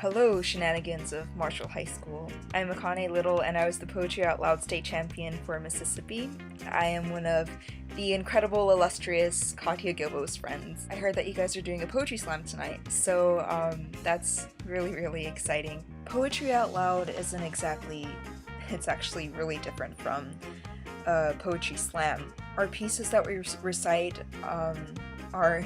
Hello, shenanigans of Marshall High School. I'm Akane Little, and I was the Poetry Out Loud state champion for Mississippi. I am one of the incredible, illustrious Katya Gilbo's friends. I heard that you guys are doing a poetry slam tonight, so that's really exciting. Poetry Out Loud isn't exactly, it's actually really different from a poetry slam. Our pieces that we recite are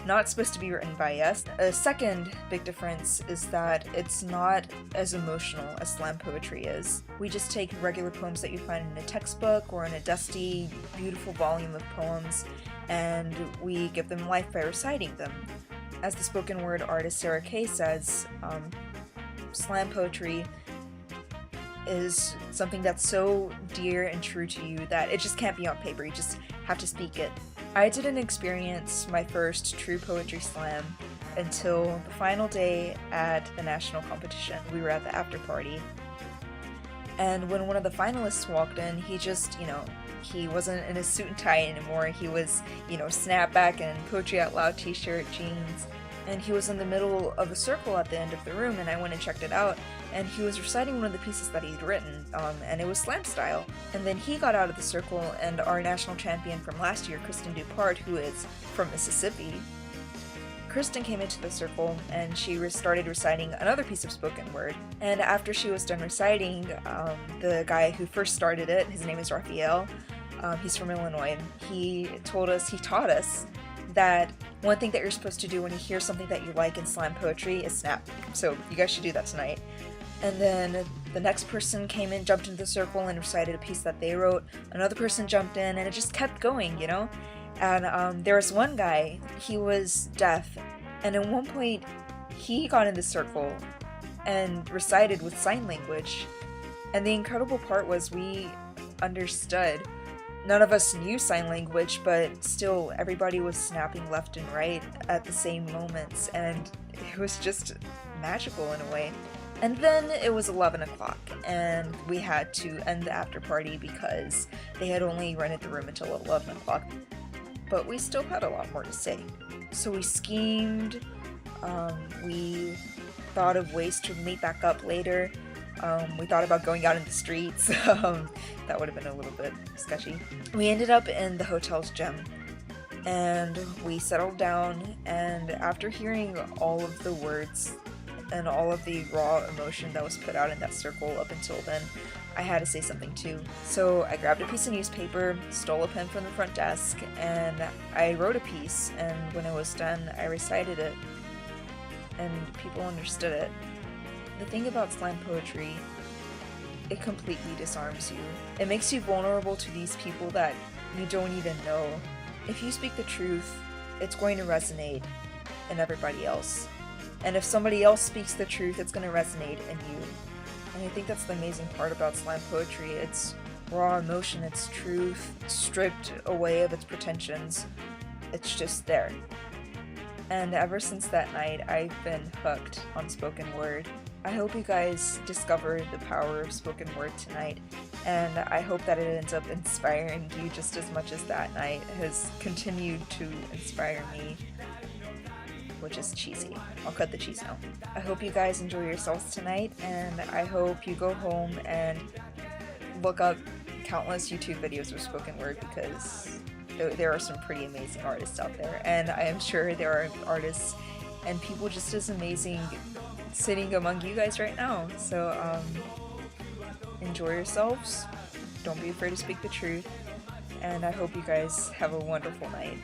not supposed to be written by us. A second big difference is that it's not as emotional as slam poetry is. We just take regular poems that you find in a textbook or in a dusty, beautiful volume of poems, and we give them life by reciting them. As the spoken word artist Sarah Kay says, slam poetry is something that's so dear and true to you that it just can't be on paper, you just have to speak it. I didn't experience my first true poetry slam until the final day at the national competition. We were at the after party, and when one of the finalists walked in, he just, he wasn't in a suit and tie anymore. He was, snapback and Poetry Out Loud t-shirt, jeans, and he was in the middle of a circle at the end of the room, and I went and checked it out, and he was reciting one of the pieces that he'd written, and it was slam style. And then he got out of the circle, and our national champion from last year, Kristen Dupart, who is from Mississippi, Kristen came into the circle, and she started reciting another piece of spoken word. And after she was done reciting, the guy who first started it, his name is Raphael, he's from Illinois, he taught us that one thing that you're supposed to do when you hear something that you like in slam poetry is snap. So you guys should do that tonight. And then the next person came in, jumped into the circle, and recited a piece that they wrote. Another person jumped in, and it just kept going, And there was one guy, he was deaf, and at one point he got in the circle and recited with sign language. And the incredible part was we understood. None of us knew sign language, but still everybody was snapping left and right at the same moments, and it was just magical in a way. And then it was 11 o'clock, and we had to end the after party because they had only rented the room until 11 o'clock. But we still had a lot more to say. So we schemed, we thought of ways to meet back up later. We thought about going out in the streets. That would have been a little bit sketchy. We ended up in the hotel's gym, and we settled down, and after hearing all of the words and all of the raw emotion that was put out in that circle up until then, I had to say something too. So I grabbed a piece of newspaper, stole a pen from the front desk, and I wrote a piece, and when it was done, I recited it, and people understood it. The thing about slam poetry, it completely disarms you. It makes you vulnerable to these people that you don't even know. If you speak the truth, it's going to resonate in everybody else. And if somebody else speaks the truth, it's going to resonate in you. And I think that's the amazing part about slam poetry. It's raw emotion, it's truth, stripped away of its pretensions. It's just there. And ever since that night, I've been hooked on spoken word. I hope you guys discover the power of spoken word tonight, and I hope that it ends up inspiring you just as much as that night has continued to inspire me, which is cheesy. I'll cut the cheese now. I hope you guys enjoy yourselves tonight, and I hope you go home and look up countless YouTube videos of spoken word, because there are some pretty amazing artists out there, and I am sure there are artists and people just as amazing sitting among you guys right now. So enjoy yourselves, don't be afraid to speak the truth, and I hope you guys have a wonderful night.